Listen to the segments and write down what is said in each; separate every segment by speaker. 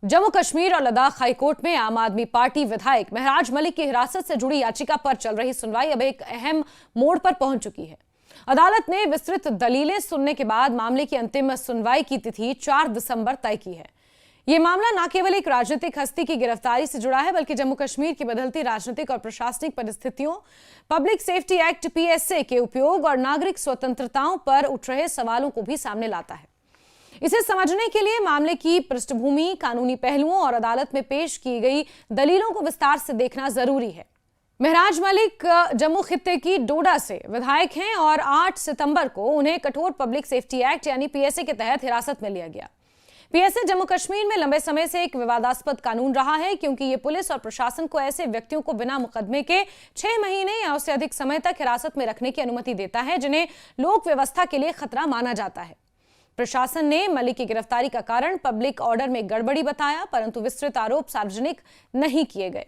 Speaker 1: जम्मू कश्मीर और लद्दाख हाईकोर्ट में आम आदमी पार्टी विधायक महराज मलिक की हिरासत से जुड़ी याचिका पर चल रही सुनवाई अब एक अहम मोड़ पर पहुंच चुकी है। अदालत ने विस्तृत दलीलें सुनने के बाद मामले की अंतिम सुनवाई की तिथि 4 दिसंबर तय की है। यह मामला न केवल एक राजनीतिक हस्ती की गिरफ्तारी से जुड़ा है, बल्कि जम्मू कश्मीर की बदलती राजनीतिक और प्रशासनिक परिस्थितियों, पब्लिक सेफ्टी एक्ट पीएसए के उपयोग और नागरिक स्वतंत्रताओं पर उठ रहे सवालों को भी सामने लाता है। इसे समझने के लिए मामले की पृष्ठभूमि, कानूनी पहलुओं और अदालत में पेश की गई दलीलों को विस्तार से देखना जरूरी है। महराज मलिक जम्मू खित्ते की डोडा से विधायक हैं और 8 सितंबर को उन्हें कठोर पब्लिक सेफ्टी एक्ट यानी पीएसए के तहत हिरासत में लिया गया। पीएसए जम्मू कश्मीर में लंबे समय से एक विवादास्पद कानून रहा है, क्योंकि ये पुलिस और प्रशासन को ऐसे व्यक्तियों को बिना मुकदमे के 6 महीने या उससे अधिक समय तक हिरासत में रखने की अनुमति देता है, जिन्हें लोक व्यवस्था के लिए खतरा माना जाता है। प्रशासन ने मलिक की गिरफ्तारी का कारण पब्लिक ऑर्डर में गड़बड़ी बताया, परंतु विस्तृत आरोप सार्वजनिक नहीं किए गए।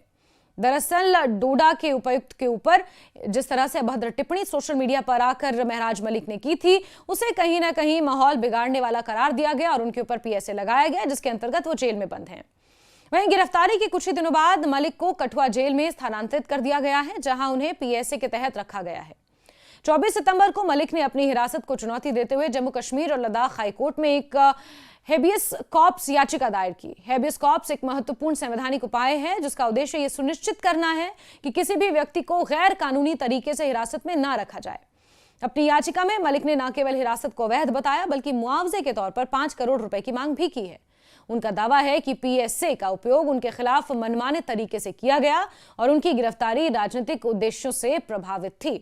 Speaker 1: दरअसल डोडा के उपायुक्त के ऊपर जिस तरह से अभद्र टिप्पणी सोशल मीडिया पर आकर महराज मलिक ने की थी, उसे कहीं ना कहीं माहौल बिगाड़ने वाला करार दिया गया और उनके ऊपर पीएसए लगाया गया, जिसके अंतर्गत वो जेल में बंद हैं। वहीं गिरफ्तारी के कुछ ही दिनों बाद मलिक को कठुआ जेल में स्थानांतरित कर दिया गया है, जहां उन्हें पीएसए के तहत रखा गया है। 24 सितंबर को मलिक ने अपनी हिरासत को चुनौती देते हुए जम्मू कश्मीर और लद्दाख हाईकोर्ट में एक हेबियस कॉर्पस याचिका दायर की। हेबियस कॉर्पस एक महत्वपूर्ण संवैधानिक उपाय है, जिसका उद्देश्य यह सुनिश्चित करना है कि किसी भी व्यक्ति को गैर कानूनी तरीके से हिरासत में न रखा जाए। अपनी याचिका में मलिक ने न केवल हिरासत को अवैध बताया, बल्कि मुआवजे के तौर पर 5 करोड़ रुपए की मांग भी की है। उनका दावा है कि पीएसए का उपयोग उनके खिलाफ मनमाने तरीके से किया गया और उनकी गिरफ्तारी राजनीतिक उद्देश्यों से प्रभावित थी।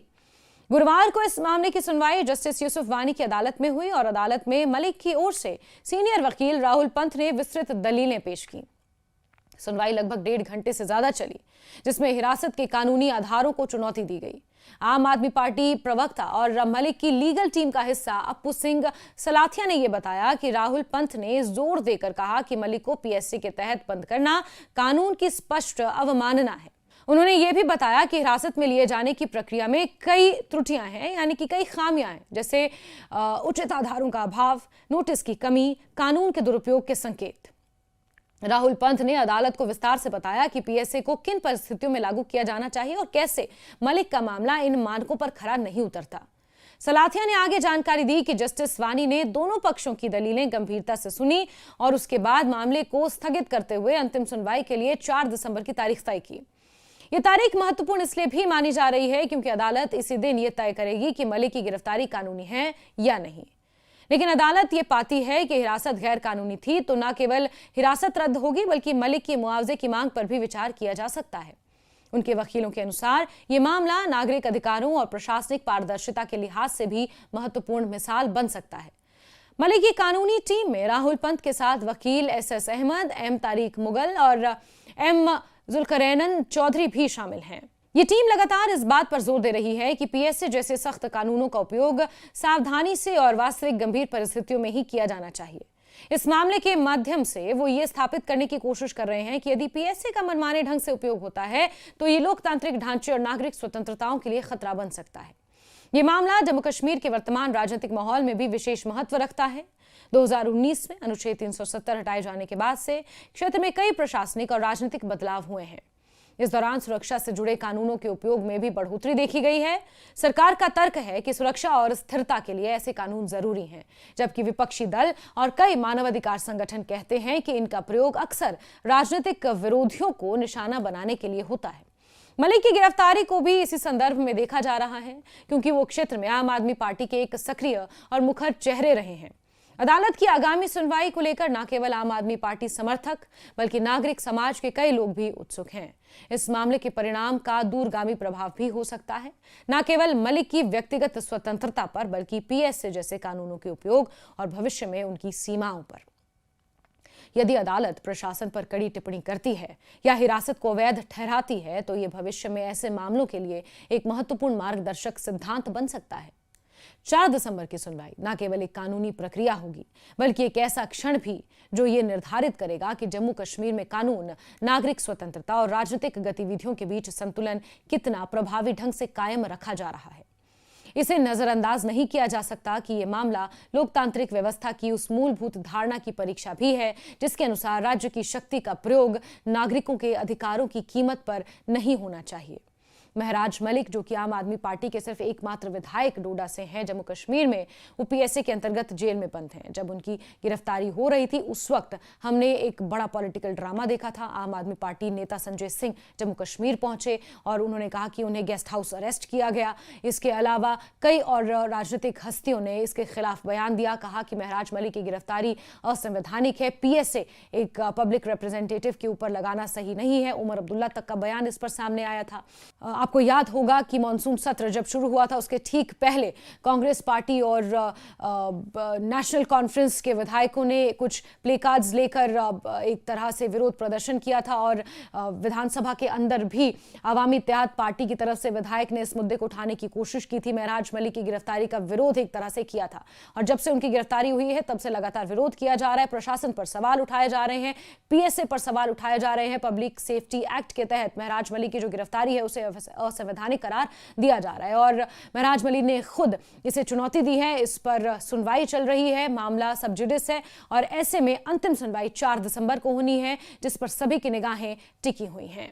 Speaker 1: गुरुवार को इस मामले की सुनवाई जस्टिस यूसुफ वानी की अदालत में हुई और अदालत में मलिक की ओर से सीनियर वकील राहुल पंथ ने विस्तृत दलीलें पेश की। सुनवाई लगभग 1.5 घंटे से ज्यादा चली, जिसमें हिरासत के कानूनी आधारों को चुनौती दी गई। आम आदमी पार्टी प्रवक्ता और मलिक की लीगल टीम का हिस्सा अप्पू सिंह सलाथिया ने यह बताया कि राहुल पंथ ने जोर देकर कहा कि मलिक को पीएसए के तहत बंद करना कानून की स्पष्ट अवमानना है। उन्होंने यह भी बताया कि हिरासत में लिए जाने की प्रक्रिया में कई त्रुटियां हैं, यानी कि कई खामियां हैं, जैसे उचित आधारों का अभाव, नोटिस की कमी, कानून के दुरुपयोग के संकेत। राहुल पंथ ने अदालत को विस्तार से बताया कि पीएसए को किन परिस्थितियों में लागू किया जाना चाहिए और कैसे मलिक का मामला इन मानकों पर खरा नहीं उतरता। सलाथिया ने आगे जानकारी दी कि जस्टिस वानी ने दोनों पक्षों की दलीलें गंभीरता से सुनी और उसके बाद मामले को स्थगित करते हुए अंतिम सुनवाई के लिए 4 दिसंबर की तारीख तय की। यह तारीख महत्वपूर्ण इसलिए भी मानी जा रही है क्योंकि अदालत इसी दिन यह तय करेगी कि मलिक की गिरफ्तारी कानूनी है या नहीं। लेकिन अदालत यह पाती है कि हिरासत गैर कानूनी थी तो न केवल हिरासत रद्द होगी, बल्कि मलिक की मुआवजे की मांग पर भी विचार किया जा सकता है। उनके वकीलों के अनुसार यह मामला नागरिक अधिकारों और प्रशासनिक पारदर्शिता के लिहाज से भी महत्वपूर्ण मिसाल बन सकता है। मलिक की कानूनी टीम में राहुल पंथ के साथ वकील एसएस अहमद, एम तारिक मुगल और एम जुल्करैनन चौधरी भी शामिल हैं। ये टीम लगातार इस बात पर जोर दे रही है कि पीएसए जैसे सख्त कानूनों का उपयोग सावधानी से और वास्तविक गंभीर परिस्थितियों में ही किया जाना चाहिए। इस मामले के माध्यम से वो ये स्थापित करने की कोशिश कर रहे हैं कि यदि पीएसए का मनमाने ढंग से उपयोग होता है तो ये लोकतांत्रिक ढांचे और नागरिक स्वतंत्रताओं के लिए खतरा बन सकता है। ये मामला जम्मू कश्मीर के वर्तमान राजनीतिक माहौल में भी विशेष महत्व रखता है। 2019 में अनुच्छेद 370 हटाए जाने के बाद से क्षेत्र में कई प्रशासनिक और राजनीतिक बदलाव हुए हैं। इस दौरान सुरक्षा से जुड़े कानूनों के उपयोग में भी बढ़ोतरी देखी गई है। सरकार का तर्क है कि सुरक्षा और स्थिरता के लिए ऐसे कानून जरूरी हैं, जबकि विपक्षी दल और कई मानवाधिकार संगठन कहते हैं कि इनका प्रयोग अक्सर राजनीतिक विरोधियों को निशाना बनाने के लिए होता है। मलिक की गिरफ्तारी को भी इसी संदर्भ में देखा जा रहा है, क्योंकि वो क्षेत्र में आम आदमी पार्टी के एक सक्रिय और मुखर चेहरे रहे हैं। अदालत की आगामी सुनवाई को लेकर न केवल आम आदमी पार्टी समर्थक, बल्कि नागरिक समाज के कई लोग भी उत्सुक हैं। इस मामले के परिणाम का दूरगामी प्रभाव भी हो सकता है, न केवल मलिक की व्यक्तिगत स्वतंत्रता पर, बल्कि पीएसए जैसे कानूनों के उपयोग और भविष्य में उनकी सीमाओं पर। यदि अदालत प्रशासन पर कड़ी टिप्पणी करती है या हिरासत को अवैध ठहराती है तो यह भविष्य में ऐसे मामलों के लिए एक महत्वपूर्ण मार्गदर्शक सिद्धांत बन सकता है। 4 दिसंबर की सुनवाई न केवल एक कानूनी प्रक्रिया होगी, बल्कि एक ऐसा क्षण भी जो ये निर्धारित करेगा कि जम्मू कश्मीर में कानून, नागरिक स्वतंत्रता और राजनीतिक गतिविधियों के बीच संतुलन कितना प्रभावी ढंग से कायम रखा जा रहा है। इसे नजरअंदाज नहीं किया जा सकता कि यह मामला लोकतांत्रिक व्यवस्था की उस मूलभूत धारणा की परीक्षा भी है जिसके अनुसार राज्य की शक्ति का प्रयोग नागरिकों के अधिकारों की कीमत पर नहीं होना चाहिए। महराज मलिक, जो कि आम आदमी पार्टी के सिर्फ एकमात्र विधायक डोडा से हैं, जम्मू कश्मीर में वो पीएसए के अंतर्गत जेल में बंद हैं। जब उनकी गिरफ्तारी हो रही थी उस वक्त हमने एक बड़ा पॉलिटिकल ड्रामा देखा था। आम आदमी पार्टी नेता संजय सिंह जम्मू कश्मीर पहुंचे और उन्होंने कहा कि उन्हें गेस्ट हाउस अरेस्ट किया गया। इसके अलावा कई और राजनीतिक हस्तियों ने इसके खिलाफ बयान दिया, कहा कि महराज मलिक की गिरफ्तारी असंवैधानिक है, पीएसए एक पब्लिक रिप्रेजेंटेटिव के ऊपर लगाना सही नहीं है। उमर अब्दुल्ला तक का बयान इस पर सामने आया था। आपको याद होगा कि मॉनसून सत्र जब शुरू हुआ था उसके ठीक पहले कांग्रेस पार्टी और नेशनल कॉन्फ्रेंस के विधायकों ने कुछ प्ले कार्ड्स लेकर एक तरह से विरोध प्रदर्शन किया था और विधानसभा के अंदर भी अवामी इत्तेहाद पार्टी की तरफ से विधायक ने इस मुद्दे को उठाने की कोशिश की थी। महराज मलिक की गिरफ्तारी का विरोध एक तरह से किया था और जब से उनकी गिरफ्तारी हुई है तब से लगातार विरोध किया जा रहा है। प्रशासन पर सवाल उठाए जा रहे हैं, पीएसए पर सवाल उठाए जा रहे हैं। पब्लिक सेफ्टी एक्ट के तहत महराज मलिक की जो गिरफ्तारी है उसे असंवैधानिक करार दिया जा रहा है और महराज मलिक ने खुद इसे चुनौती दी है। इस पर सुनवाई चल रही है, मामला सब जुडिस है और ऐसे में अंतिम सुनवाई 4 दिसंबर को होनी है जिस पर सभी की निगाहें टिकी हुई हैं।